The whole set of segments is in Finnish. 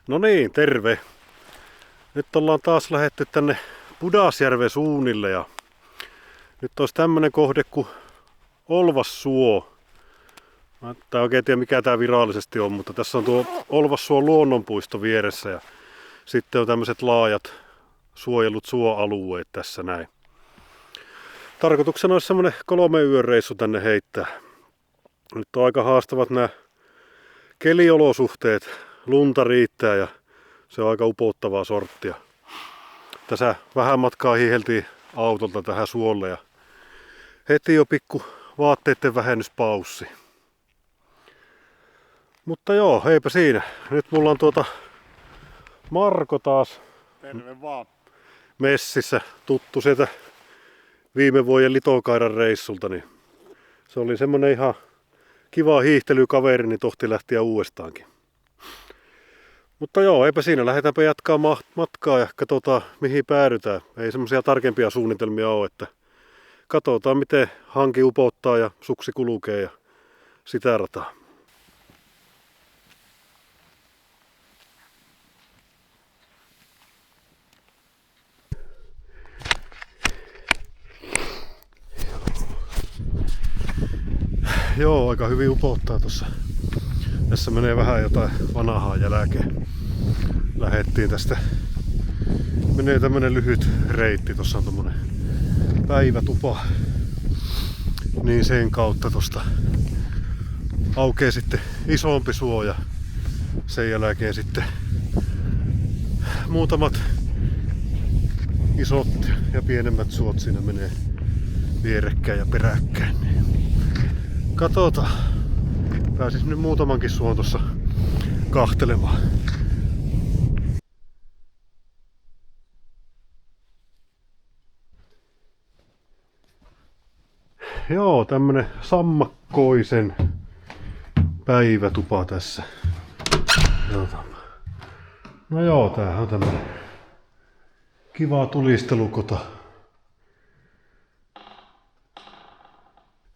No niin, terve. Nyt ollaan taas lähdetty tänne Pudasjärven suunnille ja nyt olisi tämmönen kohde kuin Olvassuo. Mä en oikein tiedä mikä tää virallisesti on, mutta tässä on tuo Olvassuon luonnonpuisto vieressä ja sitten on tämmöiset laajat suojellut suoalueet tässä näin. Tarkoituksena olisi semmonen 3 yön reissu tänne heittää. Nyt on aika haastavat nämä keliolosuhteet. Lunta riittää ja se on aika upottavaa sorttia. Tässä vähän matkaa hiiheltiin autolta tähän suolle ja heti jo pikku vaatteiden vähennyspaussi. Mutta joo, eipä siinä. Nyt mulla on Marko taas. Terve vaan. Messissä, tuttu sieltä viime vuoden Litokairan reissulta, niin se oli semmonen ihan kiva hiihtelykaveri, niin tohti lähtiä uudestaankin. Mutta joo, eipä siinä. Lähdetäänpä jatkaa matkaa ja katsotaan mihin päädytään. Ei semmoisia tarkempia suunnitelmia ole, että katsotaan miten hanki upottaa ja suksi kulkee ja sitä rataa. Joo, aika hyvin upottaa tossa. Tässä menee vähän jotain vanhaa jälkeen. Lähettiin tästä. Menee tämmönen lyhyt reitti. Tossa on tommonen päivätupa. Niin sen kautta tosta aukeaa sitten isompi suo ja sen jälkeen sitten muutamat isot ja pienemmät suot siinä menee vierekkäin ja peräkkäin. Katsotaan. Pääsis nyt muutamankin suon tossa kahtelemaan. Joo, tämmönen sammakkoisen päivätupa tässä. No joo, tämähän on tämmönen kiva tulistelukota.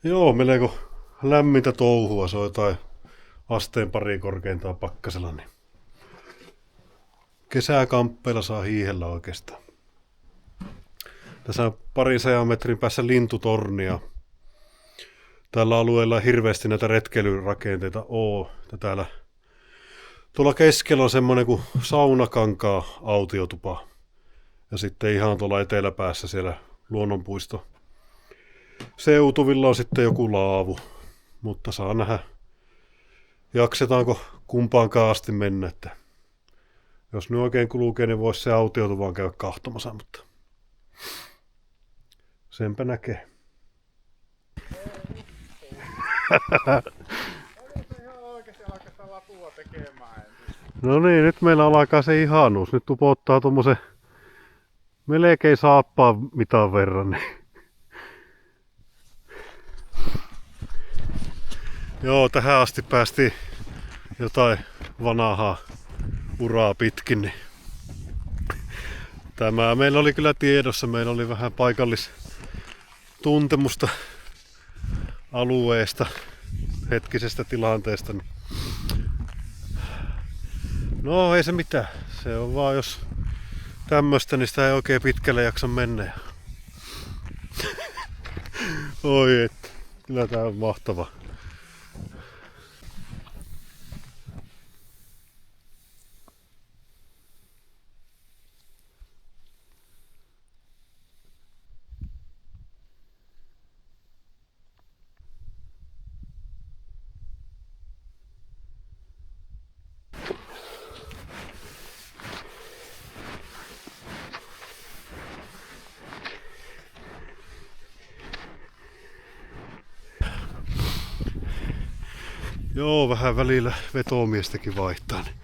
Joo, melko lämmintä touhua, se on jotain asteen pari korkeintaan pakkasella, niin kesäkamppeilla saa hiihellä oikeastaan. Tässä on 200 metrin päässä lintutornia. Tällä alueella ei hirveästi näitä retkeilyrakenteita oo. Tuolla keskellä on semmonen kuin Saunakankaa autiotupa. Ja sitten ihan tuolla eteläpäässä siellä luonnonpuisto seutuvilla on sitten joku laavu. Mutta saa nähdä, jaksetaanko kumpaankaan asti mennä. Että jos nyt oikein kulkee, niin voisi se autiotu vaan käydä kahtomassa, mutta senpä näkee. No niin, nyt meillä alkaa se ihanuus. Nyt upottaa tommosen melkein saappaan mitan verran. Niin. Joo, tähän asti päästiin jotain vanhaa uraa pitkin. Niin tämä meillä oli kyllä tiedossa. Meillä oli vähän paikallistuntemusta alueesta, hetkisestä tilanteesta. No ei se mitään. Se on vaan jos tämmöstä, niin sitä ei oikein pitkälle jaksa mennä. Oi et, kyllä tää on mahtava. Joo, vähän välillä vetomiestäkin vaihtaa. Niin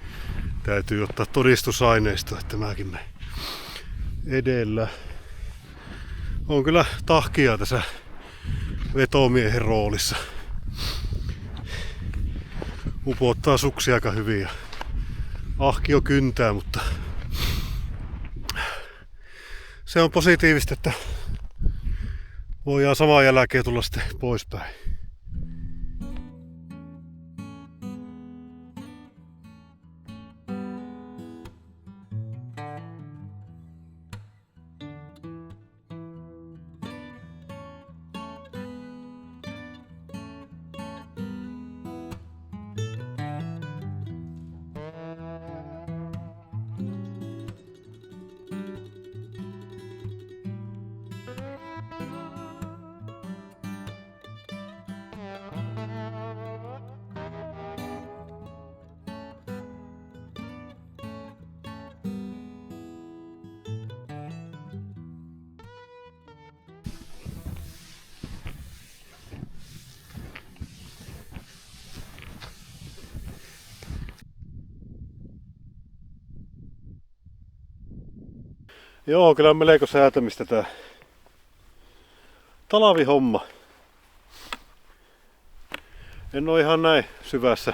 täytyy ottaa todistusaineisto, että mäkin menen edellä. On kyllä tahkia tässä vetomiehen roolissa. Upottaa suksi aika hyvin ja ahkio kyntää, mutta se on positiivista, että voidaan saman jälkeen tulla sitten poispäin. Joo, kyllä on melko säätämistä tää talavihomma. En oo ihan näin syvässä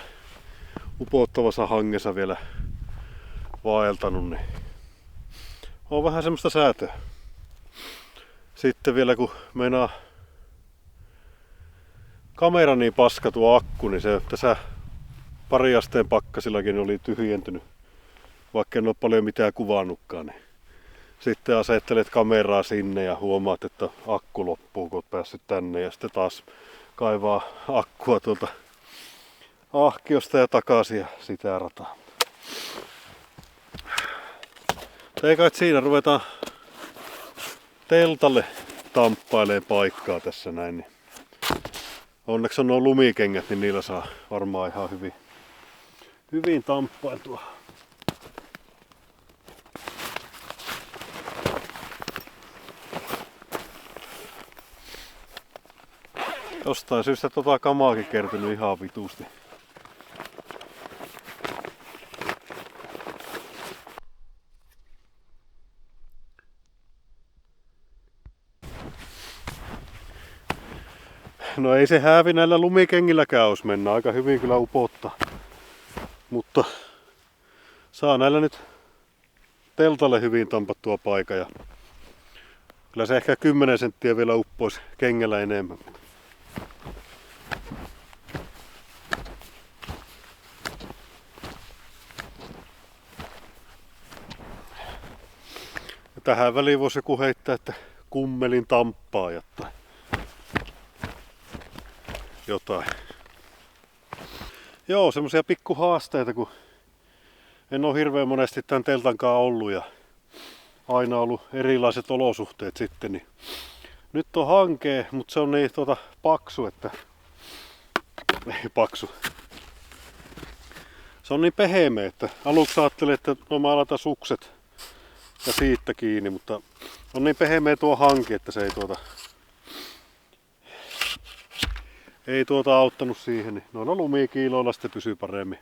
upottavassa hangessa vielä vaeltanut, niin on vähän semmoista säätöä. Sitten vielä kun meinaa kamera niin paska tuo akku, niin se tässä pari asteen pakkasillakin oli tyhjentynyt, vaikka en ole paljon mitään kuvannutkaan. Niin sitten asettelet kameraa sinne ja huomaat, että akku loppuu, kun oot päässyt tänne, ja sitten taas kaivaa akkua tuolta ahkiosta ja takaisin ja sitä rataa. Ei kai siinä ruvetaan teltalle tamppailee paikkaa tässä näin. Niin onneksi on nuo lumikengät, niin niillä saa varmaan ihan hyvin tamppailtua. Jostain syystä tota kamaakin kertynyt ihan vitusti. No ei se häävi näillä lumikengilläkään olisi mennä. Aika hyvin kyllä upottaa. Mutta saa näillä nyt teltalle hyvin tampattua paikka. Ja kyllä se ehkä 10 senttiä vielä uppoisi kengällä enemmän. Ja tähän väliin voisi joku heittää, että kummelin tamppaajat tai jotain. Joo, semmosia pikkuhaasteita, kun en ole hirveän monesti tämän teltankaan ollut ja aina ollut erilaiset olosuhteet sitten, niin nyt on hankea, mutta se on niin paksu, että ei paksu. Se on niin pehmeä, että aluksi ajattelin, että mä laitan sukset ja siitä kiinni, mutta on niin pehmeä tuo hanki, että se ei auttanut siihen, niin noilla lumikiiloilla sitten pysyy paremmin.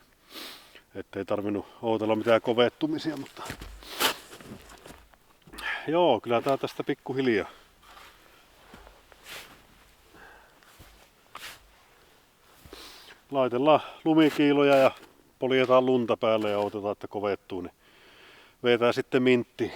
Että ei tarvinnut odotella mitään kovettumisia, mutta joo, kyllä tää tästä pikkuhiljaa. Laitellaan lumikiiloja ja poljetaan lunta päälle ja odotetaan, että kovettuu, niin vetää sitten mintti.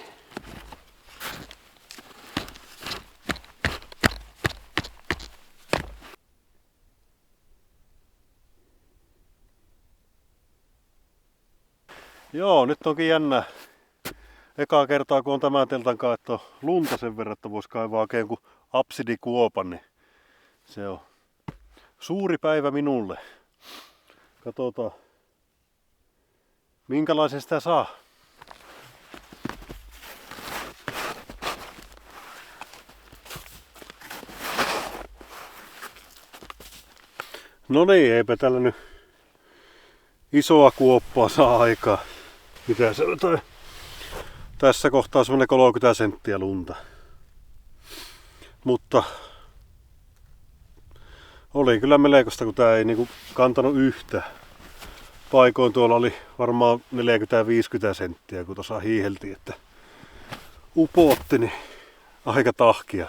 Joo, nyt onkin jännä. Ekaa kertaa kun on tämän teltan kanssa, että on lunta sen verran, että voisi kaivaa oikein jonkun absidikuopan, niin se on suuri päivä minulle. Katsotaan, minkälaisen sitä saa. No niin, eipä tällä nyt isoa kuoppaa saa aikaa. Mitä se on toi? Tässä kohtaa semmonen 30 senttiä lunta. Mutta oli kyllä melkoista, kun tää ei niinku kantanut yhtä. Paikoin tuolla oli varmaan 40-50 senttiä, kun tuossa hiiheltiin, että upotti, niin aika tahkia.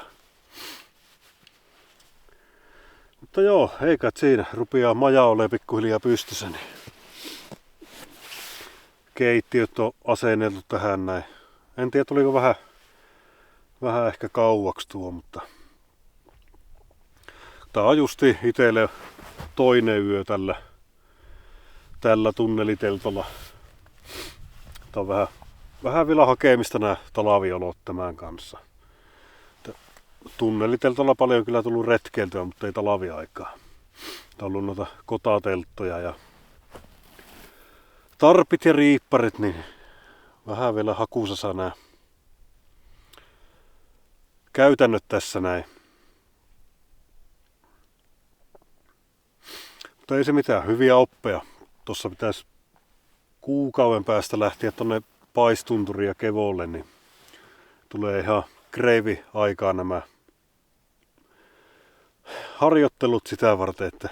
Mutta joo, eikä siinä rupeaa maja ole pikkuhiljaa pystyssä, niin keittiöt on asenneltu tähän näin. En tiedä, tuliko vähän ehkä kauaksi tuo, mutta tää on justi itselle toinen yö tällä tunneliteltolla. Tää on vähän vielä hakemista nämä talviolot tämän kanssa. Tunneliteltolla paljon kyllä tullut retkeiltyä, mutta ei talviaikaa. Tää on ollut noita kotatelttoja ja tarpit ja riipparit, niin vähän vielä hakusassa nämä käytännöt tässä näin. Mutta ei se mitään, hyviä oppeja. Tossa pitäisi kuukauden päästä lähteä tonne Paistunturiin ja Kevolle, niin tulee ihan kreivi aikaa nämä harjoittelut sitä varten, että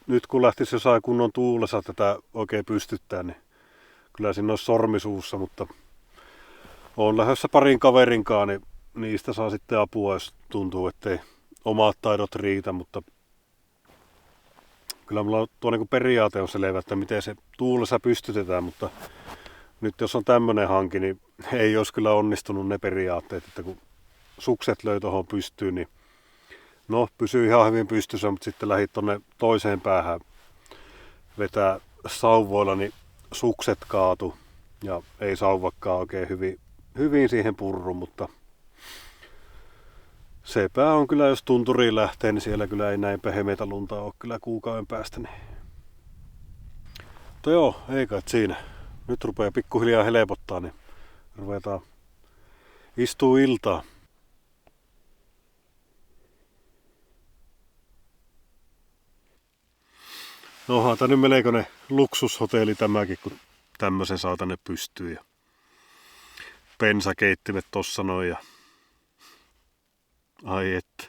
nyt kun lähtisi jossain kunnon tuulessa tätä oikein pystyttää, niin Kyllä siinä olisi sormisuussa, mutta olen lähdössä parin kaverinkaan, niin niistä saa sitten apua, jos tuntuu, ettei omat taidot riitä, mutta kyllä mulla tuo niin periaate on selvä, että miten se tuulessa pystytetään, mutta nyt jos on tämmöinen hanki, niin ei olisi kyllä onnistunut ne periaatteet, että kun sukset löi tuohon pystyyn, niin no pysyy ihan hyvin pystyssä, mutta sitten lähdit tonne toiseen päähän vetää sauvoilla, niin sukset kaatu ja ei sauvakkaan oikein hyvin siihen purru, mutta sepä on kyllä, jos tunturiin lähtee, niin siellä kyllä ei näin pehmeitä lunta ole kyllä kuukauden päästä. Niin. Mutta joo, ei kai siinä. Nyt rupeaa pikkuhiljaa helpottaa, niin ruvetaan istuu iltaa. No onhan tää nyt melkoinen luksushotelli tämäkin, kun tämmöisen saa tänne pystyyn. Ja pensakeittimet tossa noin ja ai että.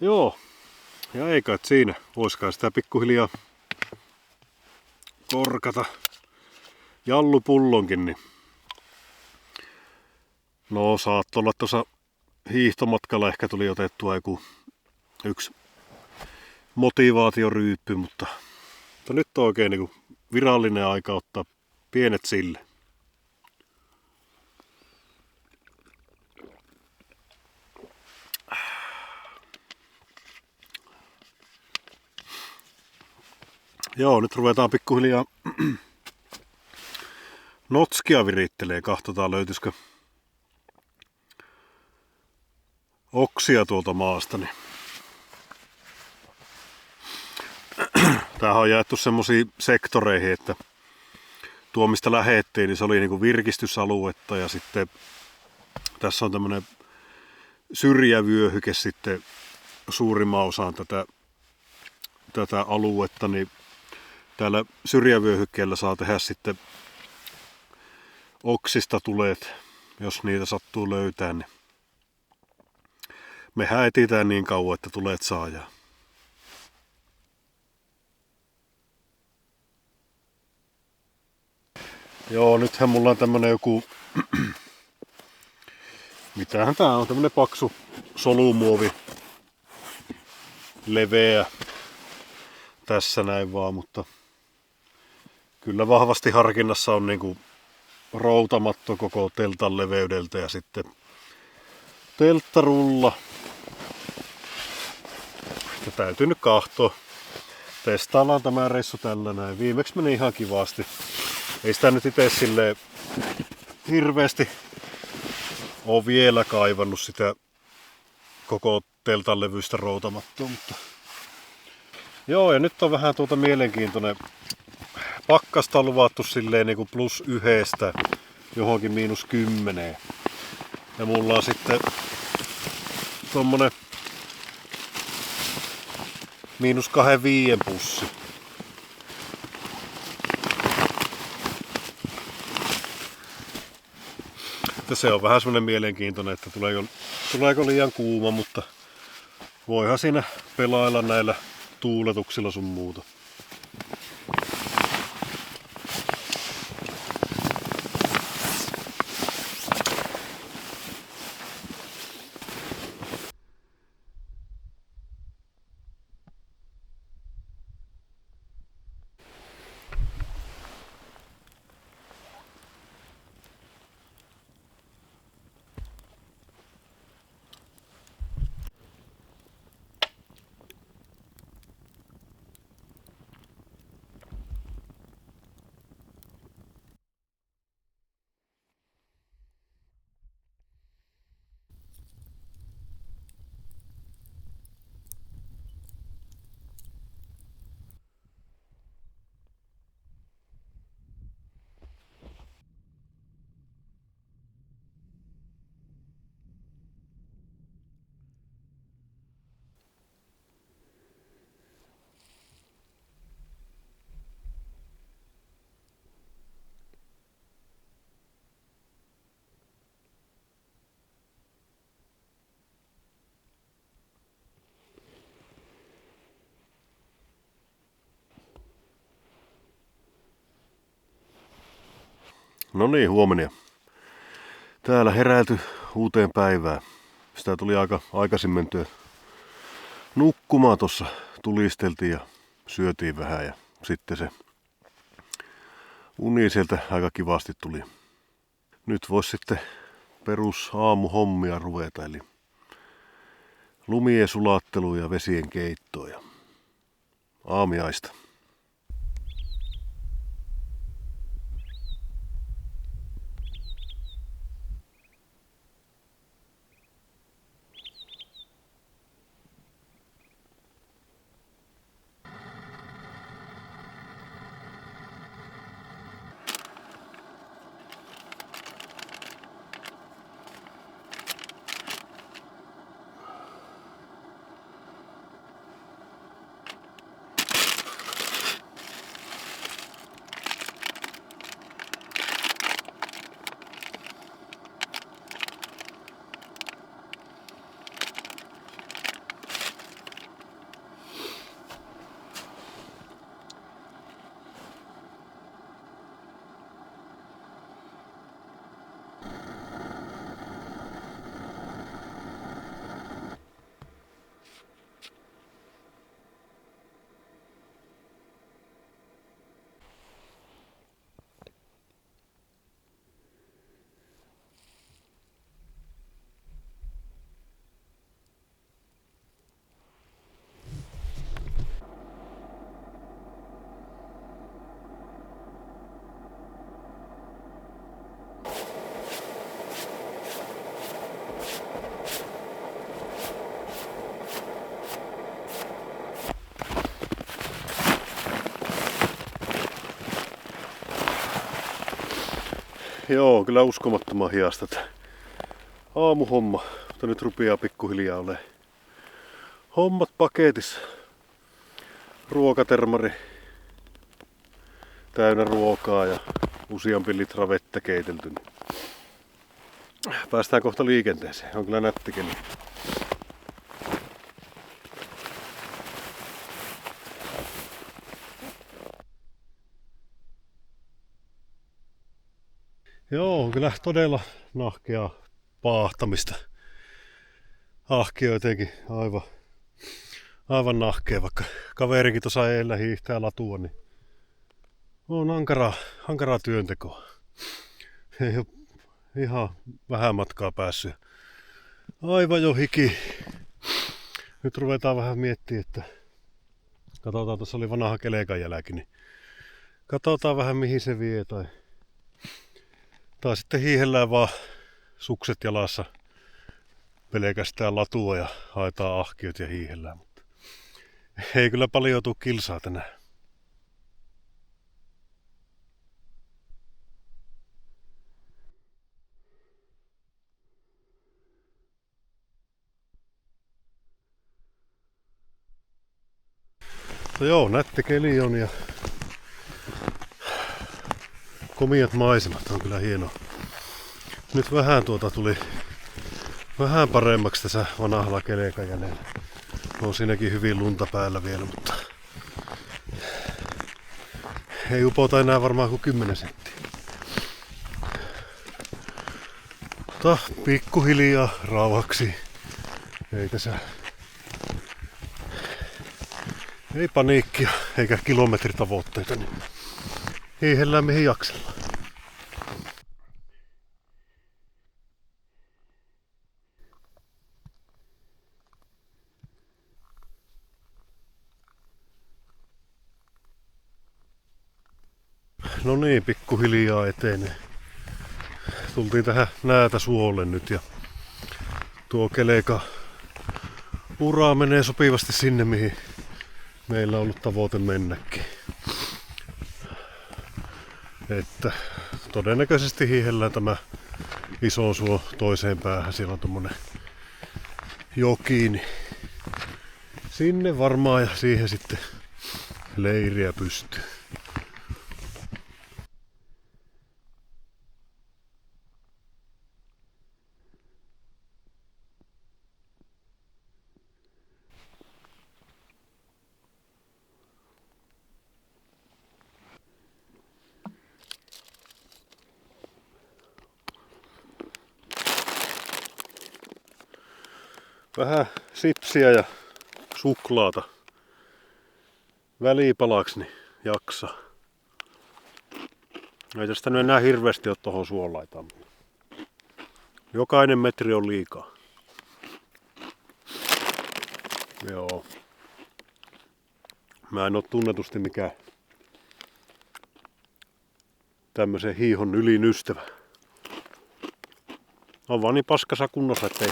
Joo, ja ei kai siinä. Voiskaan sitä pikkuhiljaa korkata jallupullonkin, niin no saattoi olla tuossa hiihtomatkalla ehkä tuli otettua yksi motivaatioryyppy, mutta nyt on oikein niin kuin virallinen aika ottaa pienet sille. Joo, nyt ruvetaan pikkuhiljaa notskia virittelee. Katsotaan löytyisikö oksia tuolta maasta. Niin. Tämähän on jaettu semmoisiin sektoreihin, että tuo mistä lähettiin, niin se oli niinku virkistysaluetta ja sitten tässä on tämmöinen syrjävyöhyke sitten suurimman osaan tätä aluetta, niin täällä syrjävyöhykkeellä saa tehdä sitten oksista tuleet, jos niitä sattuu löytää, niin mehän etsitään niin kauan, että tuleet saadaan. Joo, nythän mulla on tämmönen joku, mitähän tää on, tämmönen paksu solumuovi, leveä tässä näin vaan, mutta kyllä vahvasti harkinnassa on niinku routamatto koko teltan leveydeltä ja sitten telttarulla. Ja täytyy nyt kahtoa. Testaillaan tämä reissu tällä näin. Viimeksi meni ihan kivasti. Ei sitä nyt itse silleen hirveästi ole vielä kaivannut sitä koko teltan levyistä routamattoa. Mutta joo, ja nyt on vähän mielenkiintoinen. Pakkasta on luvattu silleen niin kuin +1 johonkin -10. Ja mulla on sitten tommonen -2,5 pussi. Ja se on vähän semmonen mielenkiintoinen, että tuleeko liian kuuma, mutta voihan siinä pelailla näillä tuuletuksilla sun muuta. No niin, huomenna. Täällä heräilty uuteen päivään. Sitä tuli aika aikaisin mentyä nukkumaan tuossa. Tulisteltiin ja syötiin vähän ja sitten se uni sieltä aika kivasti tuli. Nyt voisi sitten perus aamuhommia ruveta, eli lumien sulattelu ja vesien keittoa ja aamiaista. Joo, kyllä uskomattoman hiasta tämä aamuhomma, mutta nyt rupeaa pikkuhiljaa olemaan hommat paketissa. Ruokatermari täynnä ruokaa ja useampi litra vettä keitelty. Päästään kohta liikenteeseen, on kyllä nätti keli. Joo, on kyllä todella nahkea paahtamista. Ahki on jotenkin aivan nahkea, vaikka kaverikin tuossa edellä hiihtää latua, niin on ankaraa työntekoa. Ei ole ihan vähän matkaa päässyt. Aivan jo hiki. Nyt ruvetaan vähän miettimään, että katsotaan, tuossa oli vanha kelekan jälki, niin katsotaan vähän mihin se vie tai sitten hiihellään vaan sukset jalassa pelkästään latua ja haetaan ahkiot ja hiihellään, mutta ei kyllä paljon tuu kilsaa tänään. No joo, nätti keli on ja komiat maisemat on kyllä hienoa. Nyt vähän tuli vähän paremmaksi tässä vanhalla kelekan jäljellä. On siinäkin hyvin lunta päällä vielä, mutta ei upota enää varmaan kuin 10 senttiä. Mutta pikkuhiljaa rauhaksi. Ei tässä ei paniikkia eikä kilometritavoitteita, niin hiihellään mihin jaksellaan. No niin, pikkuhiljaa etenee. Tultiin tähän Näätäsuolle nyt ja tuo keleka ura menee sopivasti sinne, mihin meillä on ollut tavoite mennäkin. Että todennäköisesti hiihellään tämä iso suo toiseen päähän. Siellä on tommonen joki, niin sinne varmaan ja siihen sitten leiriä pystyy. Vähän sipsiä ja suklaata välipalaksi, niin jaksaa. Ei tästä nyt enää hirveästi ole tohon suolaitaan. Jokainen metri on liikaa. Joo. Mä en oo tunnetusti mikään tämmösen hiihon ylin ystävä. On vaan niin paskassa kunnossa, ettei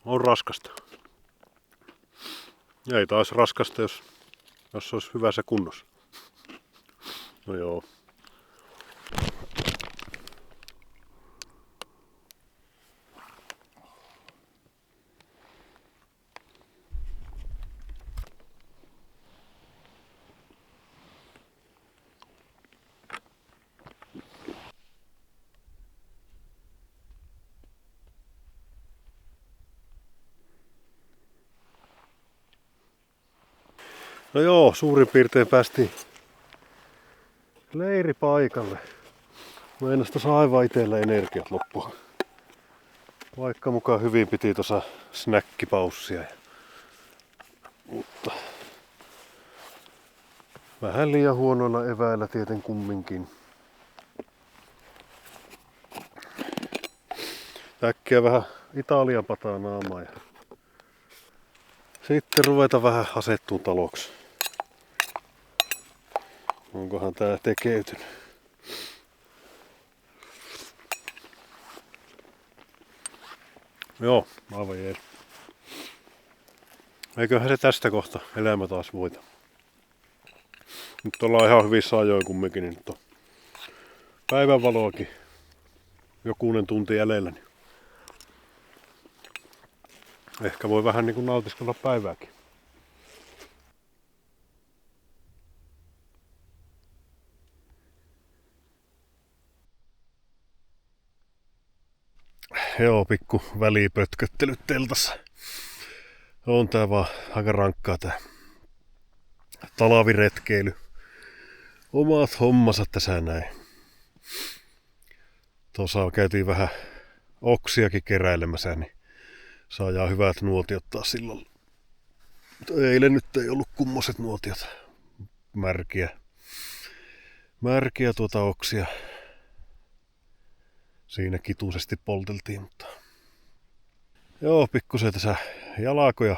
on raskasta. Ei taas raskasta, jos olisi hyvässä kunnossa. No joo. No joo, suurin piirtein päästiin leiripaikalle. Meinas tossa aivan itellä energiat loppua. Vaikka mukaan hyvin piti tuossa snäkkipaussia. Mutta vähän liian huonoilla eväillä tieten kumminkin. Äkkiä vähän Italian pataa naamaa ja sitten ruveta vähän asettuun taloksi. Onkohan tää tekeytynyt? Joo, aivan jees. Eiköhän se tästä kohta elämä taas voita. Nyt ollaan ihan hyvissä ajoin kumminkin, niin nyt on päivänvaloakin jokunen tunti jäljellä. Niin ehkä voi vähän niin kuin nautiskella päivääkin. Joo, pikku välipötköttelyt teltassa. On tää vaan aika rankkaa tää talviretkeily. Omat hommansa tässä näin. Tuossa käytiin vähän oksiakin keräilemässä, niin saadaan hyvät nuotiot taas silloin. Eilen nyt ei ollut kummoset nuotiot. Märkiä oksia. Siinä kituisesti polteltiin, mutta joo, pikkusen tässä jalkoja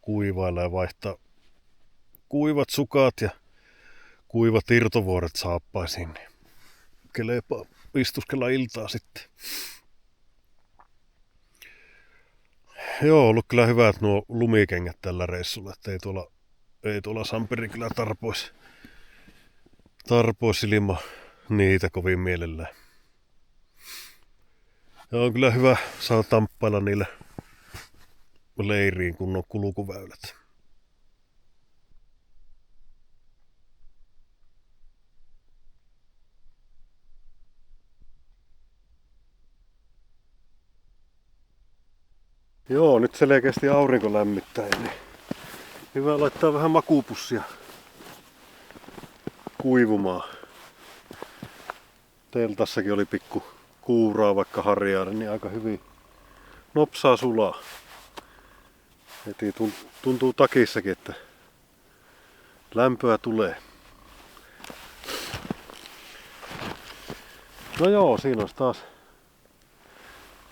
kuivailla ja vaihtaa kuivat sukat ja kuivat irtovuoret saappaisiin, niin kelepaa istuskella iltaa sitten. Joo, ollut kyllä hyvät nuo lumikengät tällä reissulla, että ei tuolla Samperin kyllä tarpois ilman niitä kovin mielellään. Ja on kyllä hyvä saada tamppailla niillä leiriin kunnon kulkuväylät. Joo, nyt selkeästi aurinko lämmittää, niin hyvä laittaa vähän makuupussia kuivumaan. Teltassakin oli pikku kuuraa vaikka harjaada, niin aika hyvin nopsaa sulaa. Heti tuntuu takissakin, että lämpöä tulee. No joo, siinä on taas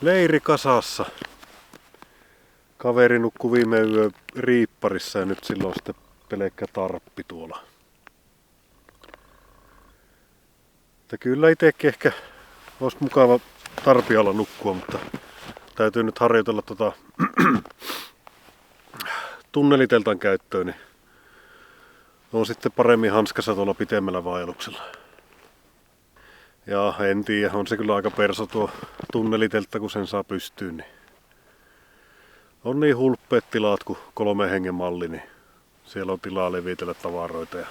leiri kasassa. Kaveri nukkui viime yö riipparissa ja nyt sillä on sitten pelkkä tarppi tuolla. Että kyllä itsekin ehkä olisi mukava tarpialla nukkua, mutta täytyy nyt harjoitella tunneliteltan käyttöön, niin on sitten paremmin hanskassa tuolla pitemmällä vaelluksella. Ja en tiedä, on se kyllä aika perso tuo tunneliteltta, kun sen saa pystyyn. Niin on niin hulppeet tilat kuin 3 hengen malli, niin siellä on tilaa levitellä tavaroita ja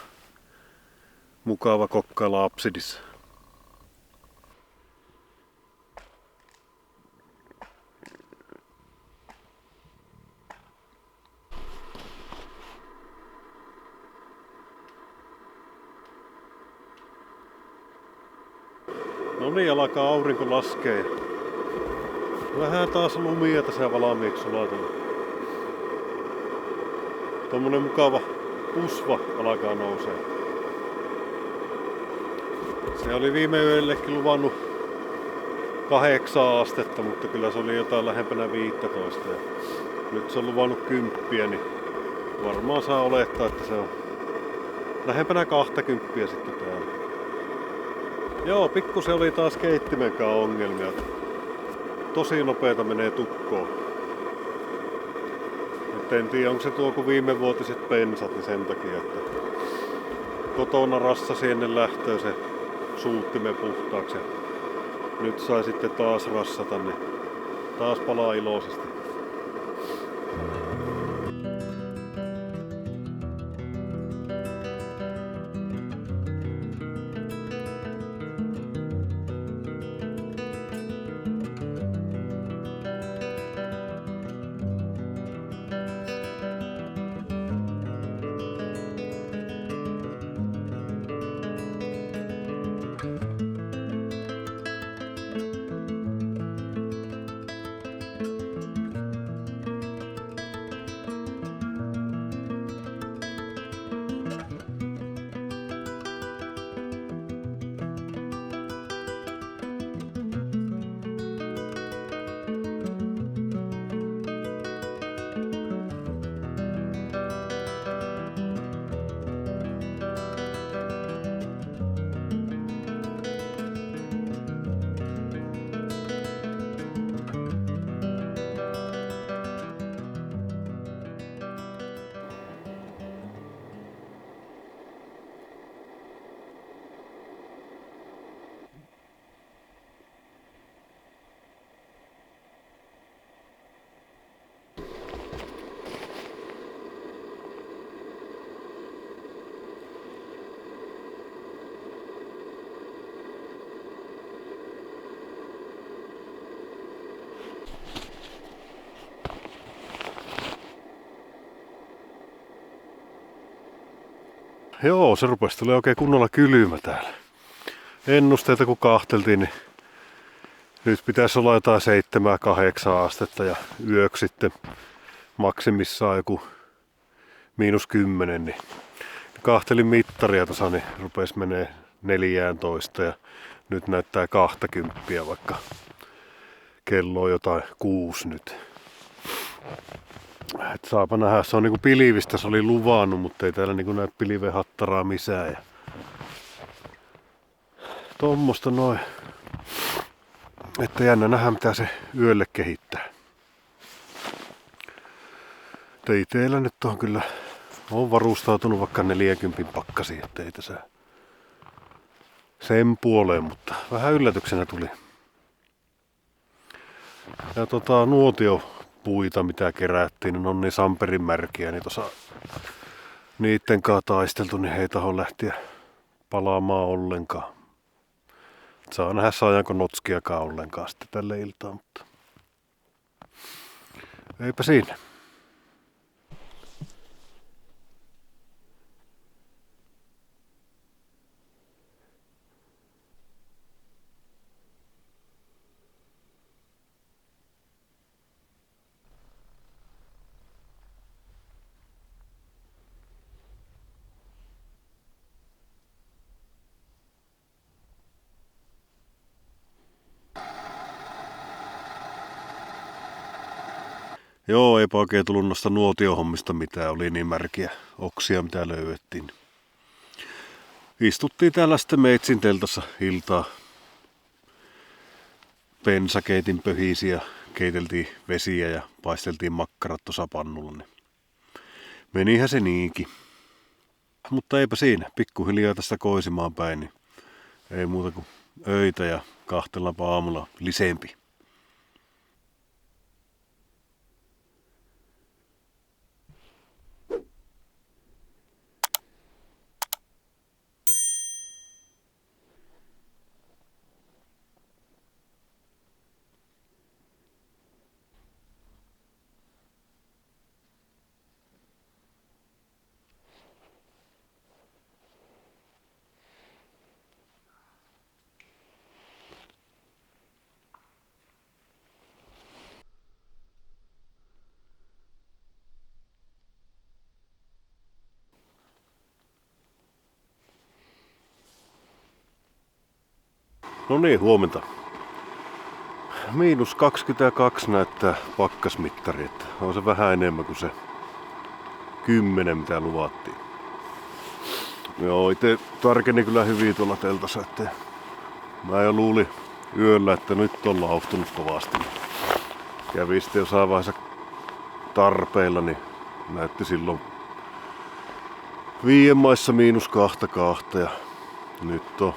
mukava kokkailla apsidissa. No niin, alkaa aurinko laskea. Vähän taas lumia tässä valmiiksi sulatellut. Tommonen mukava usva alkaa nousee. Se oli viime yöllekin luvannut 8 astetta, mutta kyllä se oli jotain lähempänä 15. Ja nyt se on luvannut 10, niin varmaan saa olettaa, että se on lähempänä 20 sitten täällä. Joo, pikkusen oli taas keittimenkaan ongelmia. Tosi nopeeta menee tukkoon. Et en tiedä, onko se tuo kuin viimevuotiset pensat, niin sen takia, että kotona rassasi ennen lähtöä se suuttimen puhtaaksi. Nyt sai sitten taas rassata, niin taas palaa iloisesti. Joo, se rupesi tulee oikein kunnolla kylmä täällä. Ennusteita kun kahteltiin, niin nyt pitäisi olla jotain 7-8 astetta ja yöksi sitten maksimissaan joku -10. Niin kahtelin mittaria tuossa, niin rupesi menee 14 ja nyt näyttää 20, vaikka kello on jotain 6 nyt. Et saapa nähdä, se on niinku pilvistä, se oli luvannut, mutta ei täällä niinku näy pilven hattaraa missään. Ja tommosta noin. Että jännä nähdä mitä se yölle kehittää. Teillä nyt on kyllä, on varustautunut vaikka 40 pakkasiin, ettei tässä sen puoleen, mutta vähän yllätyksenä tuli. Ja nuotiopuita mitä kerättiin, niin on niin samperin märkiä, niin tuossa niitten kanssa taisteltu, niin ei taho lähteä palaamaan ollenkaan. Saa nähdä saajanko notskiakaan ollenkaan sitten tälle iltaan, mutta eipä siinä. Joo, eipä oikein tullut noista nuotiohommista mitään, oli niin märkiä oksia mitä löydettiin. Istuttiin täällä sitten meitsin teltassa iltaa. Pensakeitin pöhisi ja keiteltiin vesiä ja paisteltiin makkarat tuossa pannulla. Niin menihän se niinkin. Mutta eipä siinä, pikkuhiljaa tästä koisimaan päin, niin ei muuta kuin öitä ja kahtellaanpa aamulla lisempi. No niin, huomenta. -22 näyttää pakkasmittari, että on se vähän enemmän kuin se 10 mitä luvattiin. Joo, itse tarkeni kyllä hyvin tuolla teltassa, että mä jo luulin yöllä, että nyt on lauhtunut kovasti. Kävi sitten jossain vaiheessa tarpeilla, niin näytti silloin 5 maissa -2 ja nyt on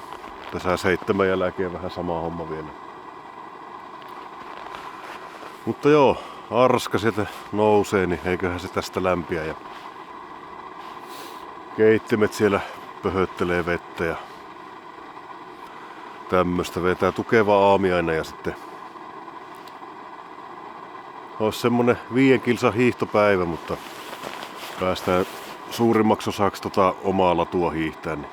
tässä 7 jälkeen vähän sama homma vielä. Mutta joo, arska sieltä nousee, niin eiköhän se tästä lämpiä ja keittimet siellä pöhöttelee vettä ja tämmöstä vetää tukeva aamiainen ja sitten olisi semmonen 5 kilsan hiihtopäivä, mutta päästään suurimmaksi osaksi omaa latua hiihtää, niin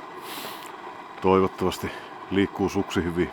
toivottavasti liikkuu suksi hyvin.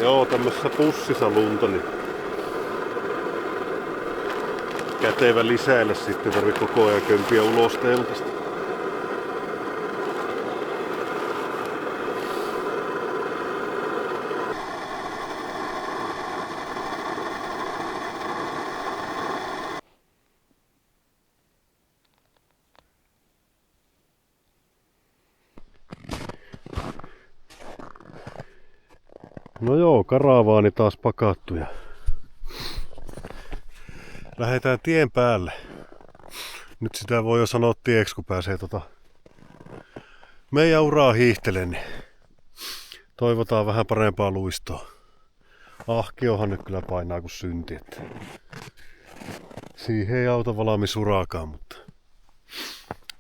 Joo, tämmössä pussissa lunta, niin kätevä lisäille sitten tarvii koko ajan kömpiä ulos teltasta. No joo, karavaani taas pakattu ja lähdetään tien päälle. Nyt sitä voi jo sanoa tieksi, kun pääsee meidän uraa hiihtelemään, niin toivotaan vähän parempaa luistoa. Ahkiohan nyt kyllä painaa kuin synti, että siihen ei auta valmis uraakaan, mutta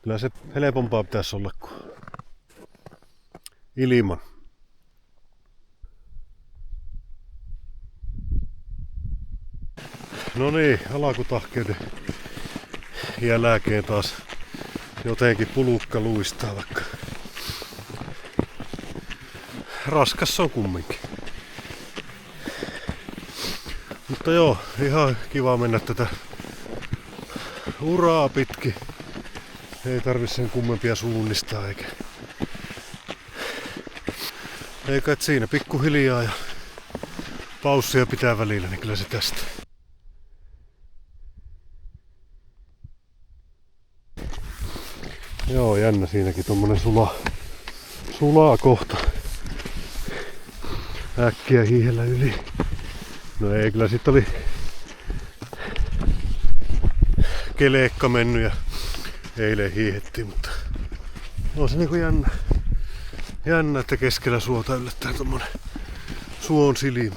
kyllä se helpompaa pitäisi olla kuin ilman. No niin, alakutahkeuden jälkeen taas jotenkin pulukka luistaa, vaikka raskas se on kumminkin. Mutta joo, ihan kiva mennä tätä uraa pitkin. Ei tarvi sen kummempia suunnistaa eikä et siinä pikkuhiljaa ja paussia pitää välillä, niin kyllä se tästä. Joo, jännä siinäkin tommonen sulaa kohta. Äkkiä hiihellä yli. No ei, kyllä sit oli kelekka mennyt ja eilen hiihettiin, mutta on se niinku jännä, että keskellä suota yllättää tommonen suon silmä.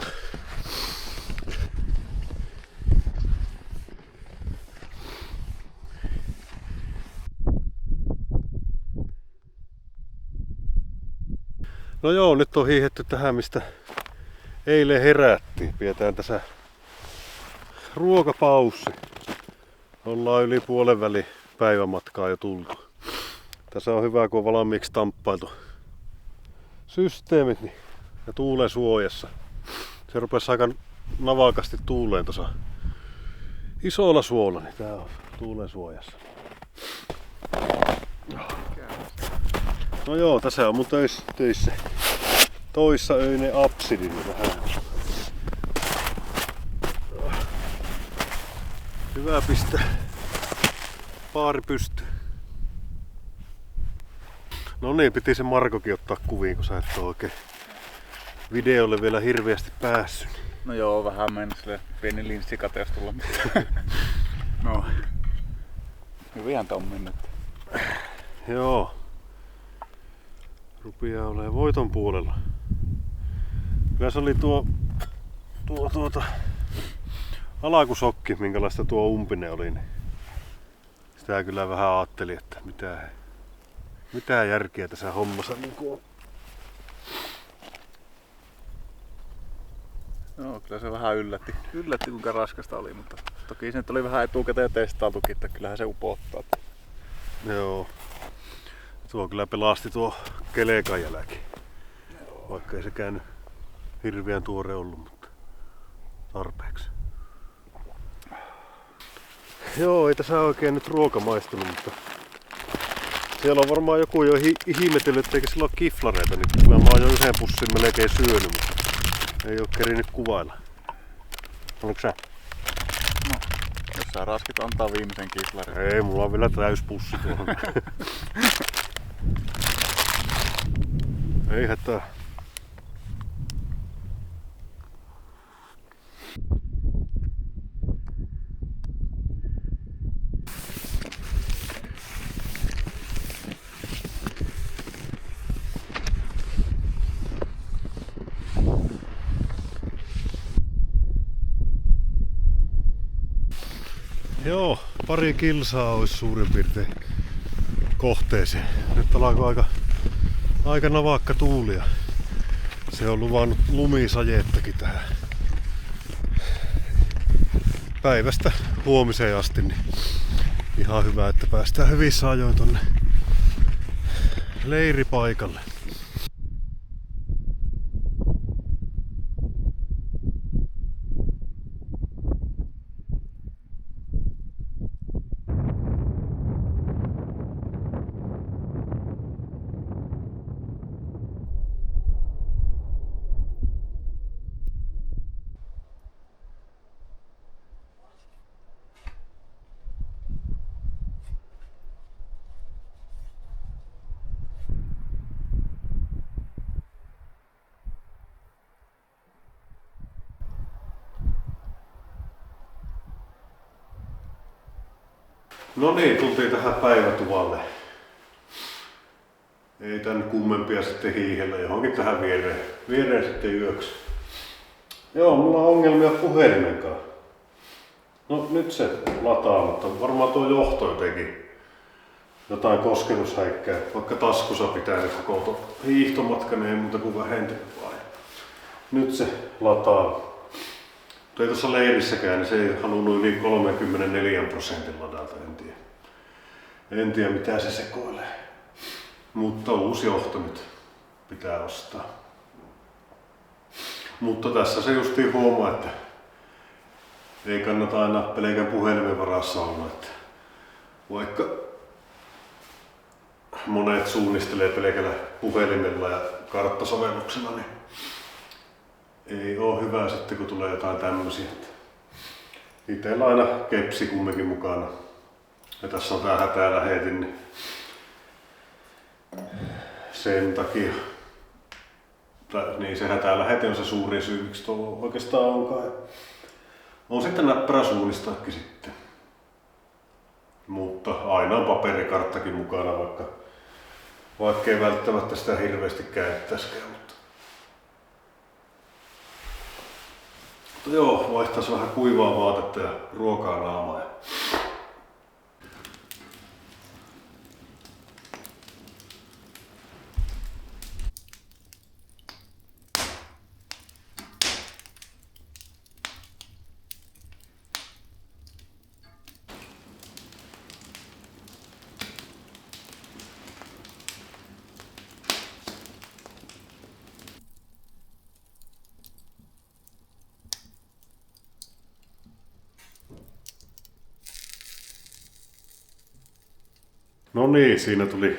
No joo, nyt on hiihetty tähän, mistä eilen herättiin. Pidetään tässä ruokapaussi. Ollaan yli puolen väli päivämatkaa jo tultu. Tässä on hyvä, kun on valmiiksi tamppailtu systeemit ja tuulen suojassa. Se rupesi aika navakasti tuuleen tuossa isolla suolla, niin tää on tuulen suojassa. No joo, tässä on mun töissä toissaöinen absidi vähän. Hyvä pistää paari pystyyn. No niin, piti se Markokin ottaa kuviin, kun sä et oo oikein videolle vielä hirveästi päässyt. No joo, vähän mennä sille pieni linssikateus tulla. No, hyvihän tää on mennyt. Joo. Rupeaa olemaan voiton puolella. Kyllä se oli tuo alakusokki, minkälaista tuo umpinen oli. Niin sitä kyllä vähän ajattelin, että mitä järkeä tässä hommassa niin on Joo, kyllä se vähän yllätti kuinka raskasta oli, mutta toki se nyt oli vähän etukäteen testailtukin, että kyllähän se upottaa. Joo. Tuo kyllä pelasti tuo kelekan jälki. Vaikka ei sekään nyt hirveän tuore ollut, mutta tarpeeksi. Joo, ei tässä oikein nyt ruoka maistunut, mutta siellä on varmaan joku jo ihmetellyt, että eikö sillä ole kiflareita, niin kyllä mä oon jo yhden pussin melkein syönyt, mutta ei oo kerinyt kuvailla. Oliko sä? No, jos sä raskit antaa viimeisen kiflarin. Ei, mulla on vielä täys pussi tuohon. Ei hätää. Joo, pari kilsaa olisi suurin piirtein kohteeseen. Nyt alkoi aika navakka tuuli ja se on luvannut lumisajettakin tähän päivästä huomiseen asti. Niin ihan hyvä, että päästään hyvissä ajoin tonne leiripaikalle. No niin, tultiin tähän päivätuvalle. Ei tän kummempia sitten hiihellä johonkin tähän viereen sitten yöksi. Joo, mulla on ongelmia puhelimenkaan. No nyt se lataa, mutta varmaan tuo johto jotenkin jotain kosketushäikkää. Vaikka taskussa pitää koko hiihtomatkan, ei muuta kuin vähentynyt vai. Nyt se lataa. Mutta ei tuossa leirissäkään, niin se ei halunnut yli 34% ladata, en tiedä mitä se sekoilee. Mutta uusi johto nyt pitää ostaa. Mutta tässä se justiin huomaa, että ei kannata aina pelkän puhelimen varassa olla. Että vaikka monet suunnistelee pelkällä puhelimella ja karttasovelluksella, niin ei oo hyvä sitten kun tulee jotain tämmösiä. Itellä aina kepsi kumminkin mukana. Ja tässä on tää hätälähetin, niin sen takia. Niin se hätälähetin on se suurin syy, miksi tuo oikeastaan onkaan. On sitten näppärä suunnistaakin sitten. Mutta aina on paperikarttakin mukana, vaikka ei välttämättä sitä hirveästi käyttäisikään. Mutta joo, vaihtaisi vähän kuivaa vaatetta ja ruokaa naamaa. No niin, siinä tuli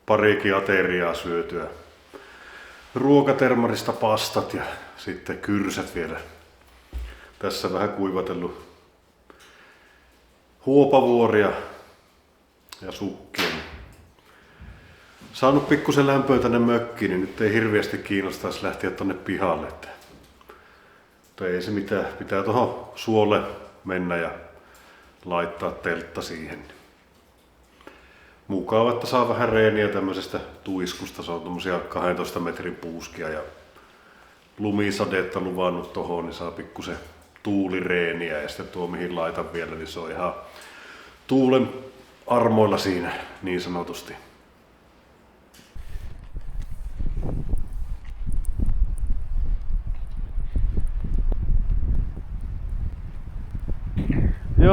parikin ateriaa syötyä. Ruokatermarista pastat ja sitten kyrsät vielä. Tässä vähän kuivatellut huopavuoria ja sukkia. Saanut pikkusen lämpöä tänne mökkiin, niin nyt ei hirveästi kiinnostaisi lähteä tonne pihalle. Mutta ei se mitään, pitää tuohon suolle mennä ja laittaa teltta siihen. Mukava, että saa vähän reeniä tämmöisestä tuiskusta. Se on tommosia 12 metrin puuskia ja lumisadetta luvannut tohon, niin saa pikkusen tuulireeniä. Ja sitten tuo mihin laitan vielä, niin se on ihan tuulen armoilla siinä niin sanotusti.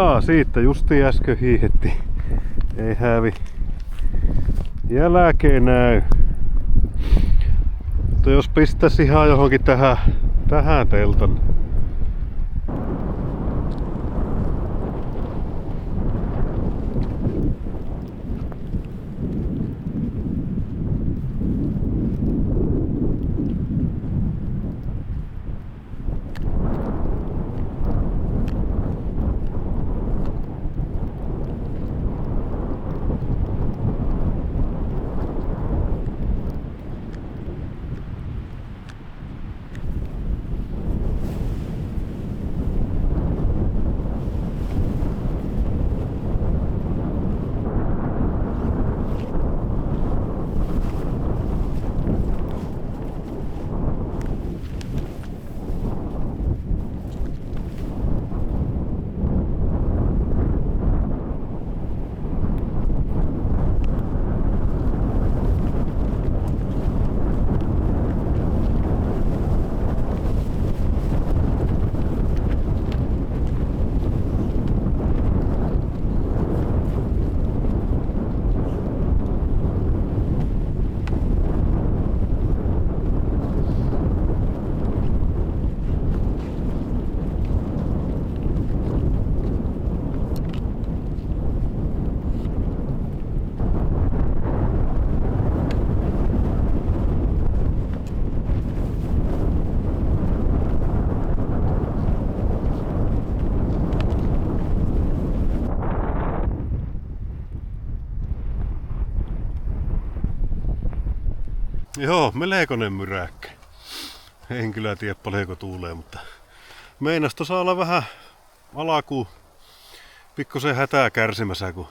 Jaa, siitä justi äsken hiihetti. Ei hävi. Jälkeen näy. Mutta jos pistäisi ihan johonkin tähän teltan. Joo, melkoinen myräkkä. En kyllä tiedä paljonko tuulee, mutta meinas tuossa olla vähän alkuun pikkusen hätää kärsimässä, kun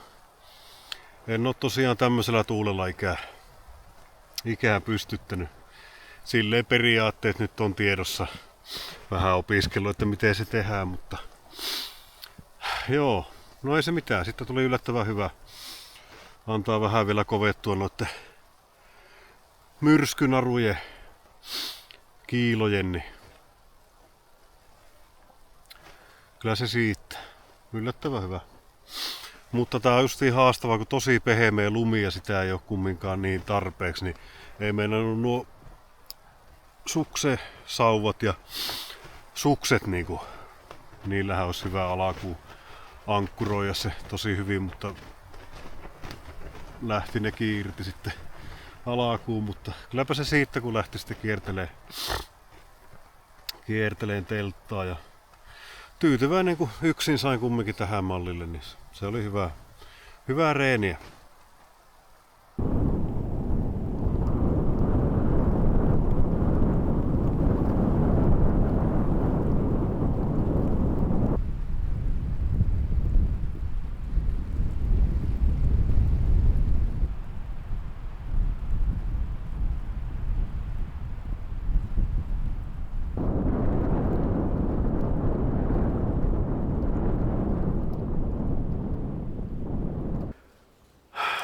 en oo tosiaan tämmöisellä tuulella ikään pystyttänyt. Silleen periaatteet nyt on tiedossa. Vähän opiskellut, että miten se tehdään, mutta joo, no ei se mitään. Sitten tuli yllättävän hyvä. Antaa vähän vielä kovettua noitten myrskynarujen kiilojen, niin kyllä se siitä. Yllättävän hyvä. Mutta tää on justiin haastavaa, kun tosi pehmeä lumi ja sitä ei oo kumminkaan niin tarpeeksi, niin ei meinannut nuo suksesauvat ja sukset niinku, niillähän olisi hyvä alkuun ankkuroida se tosi hyvin, mutta lähti ne irti sitten alkuun, mutta kylläpä se siitä, kun lähti sitten kierteleen telttaa ja tyytyväinen kun yksin sain kumminkin tähän mallille, niin se oli hyvää reeniä.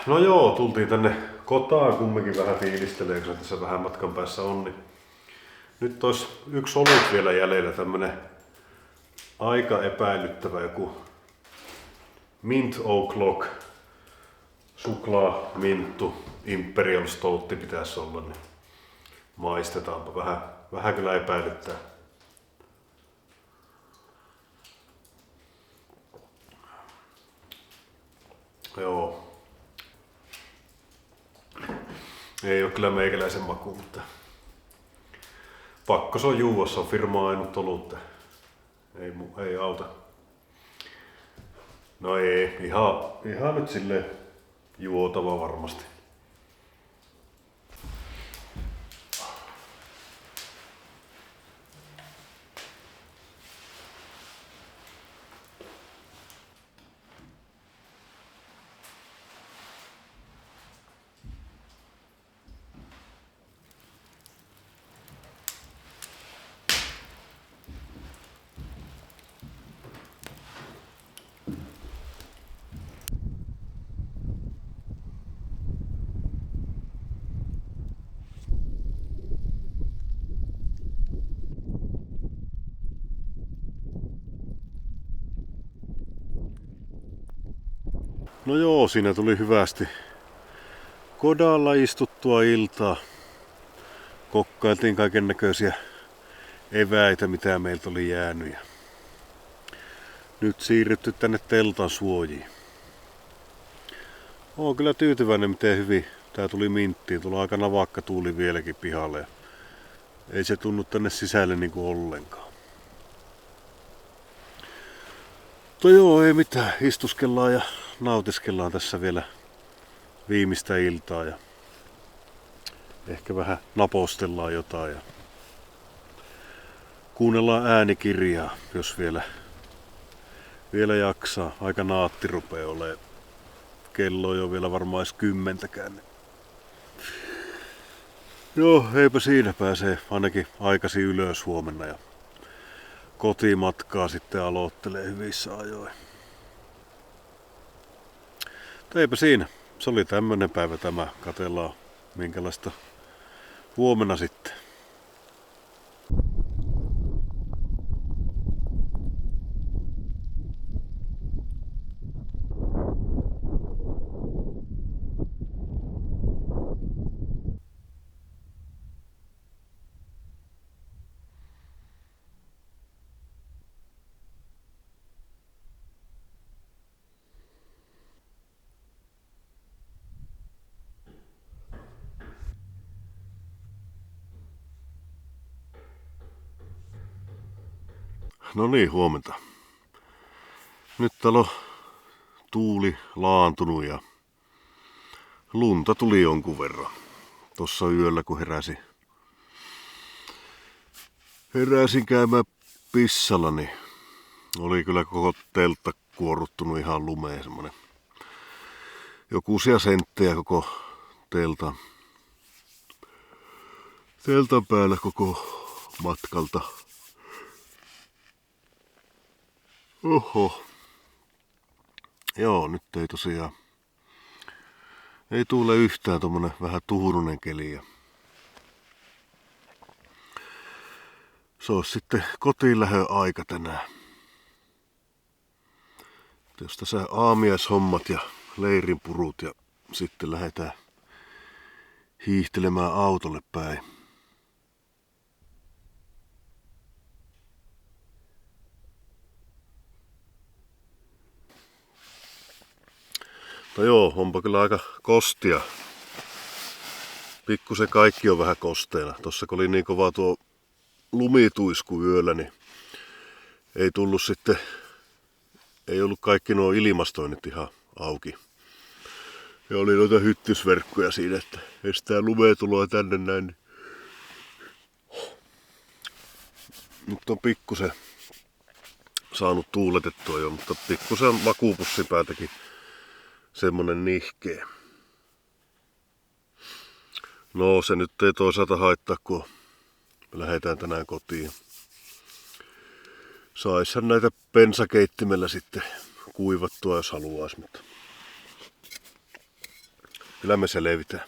No joo, tultiin tänne kotaan kumminkin vähän fiilistelee, kun se tässä vähän matkan päässä on. Niin nyt olisi yksi olut vielä jäljellä, tämmönen aika epäilyttävä joku Mint O'Clock suklaaminttu Imperial Stout pitäisi olla, niin maistetaanpa vähän kyllä epäilyttää. Joo. Ei oo kyllä meikäläisen maku, mutta pakko se on juua, se on firma ainut olutta. Ei auta. No ei, ihan nyt silleen juotava varmasti. No joo, siinä tuli hyvästi kodalla istuttua iltaa. Kokkailtiin kaiken näköisiä eväitä, mitä meiltä oli jäänyt. Ja nyt siirrytty tänne teltan suojiin. Oon kyllä tyytyväinen, miten hyvin tää tuli minttiin. Tulla aika navakka tuuli vieläkin pihalle. Ei se tunnu tänne sisälle niinku ollenkaan. Mutta joo, ei mitään. Istuskellaan ja nautiskellaan tässä vielä viimeistä iltaa. Ja ehkä vähän napostellaan jotain. Ja kuunnellaan äänikirjaa, jos vielä jaksaa. Aika naatti rupee olemaan. Kello on jo vielä varmaan edes 10:00. Joo, eipä siinä, pääsee ainakin aikaisin ylös huomenna ja kotimatkaa sitten aloittelee hyvissä ajoin. Mutta eipä siinä. Se oli tämmönen päivä tämä. Katsellaan minkälaista huomenna sitten. No niin, huomenta. Nyt täällä on tuuli laantunut ja lunta tuli jonkun verran. Tossa yöllä kun heräsin käymään pissalla, niin oli kyllä koko teltta kuorruttunut ihan lumeen, semmonen joku useia senttejä koko teltan päällä koko matkalta. Oho. Joo, nyt ei tosiaan. Ei tuule yhtään tommonen vähän tuhurunen keli. Ja se on sitten kotiin lähön aika tänään. Jos tässä aamiaishommat ja leirinpurut ja sitten lähdetään hiihtelemään autolle päin. No joo, onpa kyllä aika kostia. Pikkusen kaikki on vähän kosteena. Tossa kun oli niin kova tuo lumituisku yöllä, niin ei ollut kaikki nuo ilmastoinnit ihan auki. Ja oli noita hyttysverkkoja siinä, että estää lumea tuloa tänne näin. Nyt on pikkusen saanut tuuletettua jo, mutta pikkusen makuupussin päätäkin semmonen nihkeä. No se nyt ei toisaalta haittaa, kun me lähdetään tänään kotiin. Saishan näitä bensakeittimellä sitten kuivattua, jos haluais, mutta kyllä me selvitään.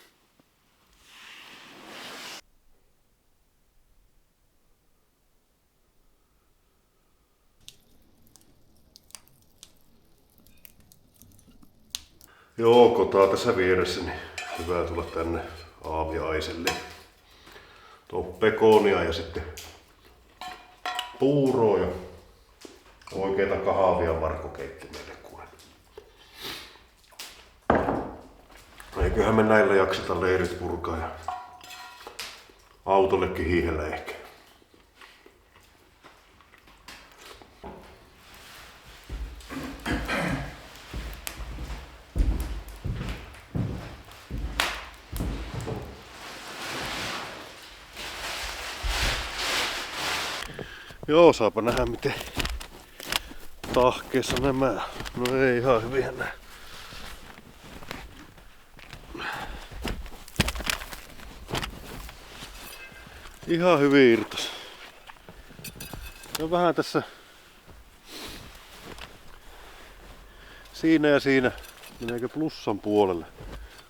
Joo, kotaa tässä vieressä, niin hyvä tulla tänne aamiaiselle. Tuo pekonia ja sitten puuroa ja oikeita kahvia Marko keitti meille kuule. Eiköhän me näillä jakseta leirit purkaa ja autollekin hiihellä ehkä. Joo, saapa nähdä miten tahkeessa nämä. No ei ihan hyvin nää. Ihan hyvin irtos. No vähän tässä siinä ja siinä. Meneekö plussan puolelle?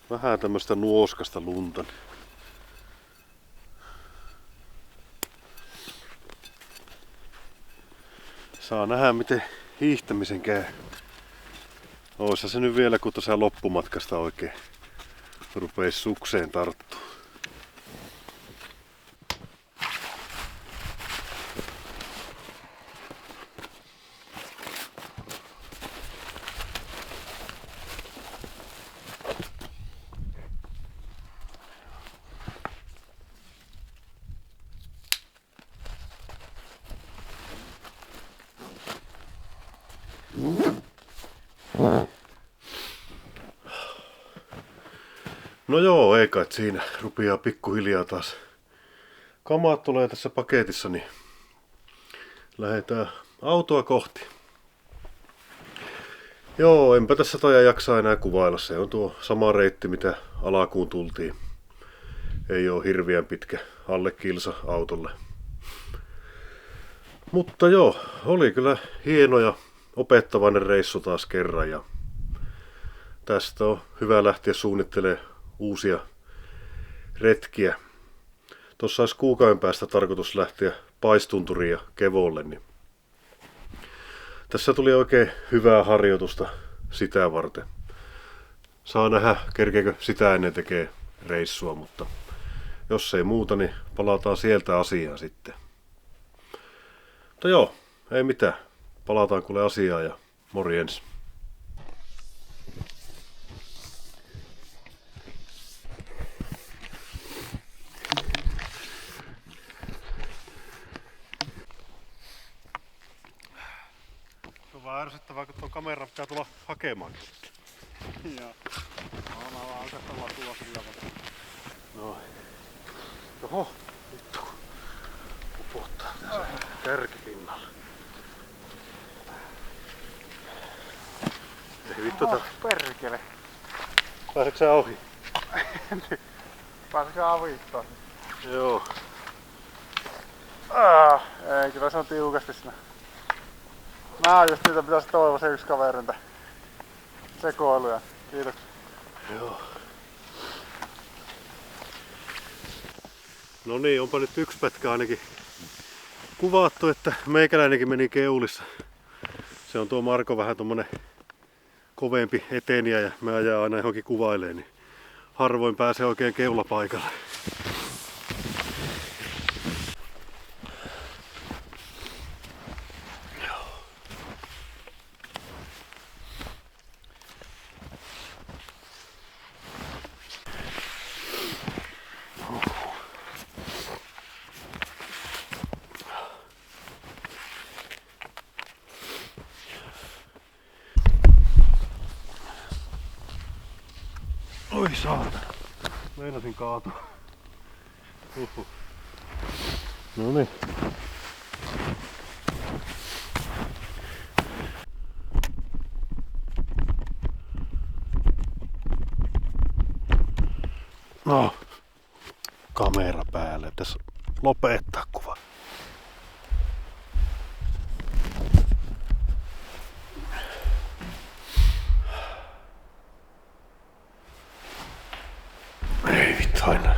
Vähän tämmöstä nuoskasta lunta. Saa nähdä miten hiihtämisen käy. Oissa se nyt vielä, kun tosiaan loppumatkasta oikein rupeis sukseen tarttua. No joo, ei kai siinä rupeaa pikkuhiljaa taas. Kamaat tulee tässä paketissa, niin lähdetään autoa kohti. Joo, enpä tässä taida jaksaa enää kuvailla. Se on tuo sama reitti, mitä alakuun tultiin. Ei oo hirveän pitkä, alle kilsa autolle. Mutta joo, oli kyllä hieno ja opettavainen reissu taas kerran. Ja tästä on hyvä lähteä suunnittelemaan uusia retkiä. Tuossa olisi kuukauden päästä tarkoitus lähteä Paistunturiin ja Kevolle, niin tässä tuli oikein hyvää harjoitusta sitä varten. Saa nähdä, kerkeekö sitä ennen tekee reissua, mutta jos ei muuta, niin palataan sieltä asiaan sitten. Mutta joo, ei mitään. Palataan kuule asiaan ja morjens. Se on vähän ärsyttävää, kun tuo kamera pitää tulla hakemaan. Joo. Mä vaan oikeastaan latua sillä tavalla. No. Oho, vittu. Upottaa tässä kärkipinnalla. Ei vittu Perkele. Pääsetkö sä ohi? Pääsikö avittaa? Joo. Ei, kyllä se on tiukasti siinä. Nää just niitä pitäisi toivoa se yksi kaverinta. Sekoiluja. Kiitoksia. Joo. No niin, onpa nyt yksi pätkä ainakin kuvattu, että meikäläinenkin meni keulissa. Se on tuo Marko vähän tommonen kovempi eteniä ja mä jää aina johonkin kuvailemaan, niin harvoin pääsee oikein keulapaikalle. Oi saatana. Meinasin kaatua. Noniin. No. Kamera päälle. Tässä lopettaa kuva. Ei vittu aina.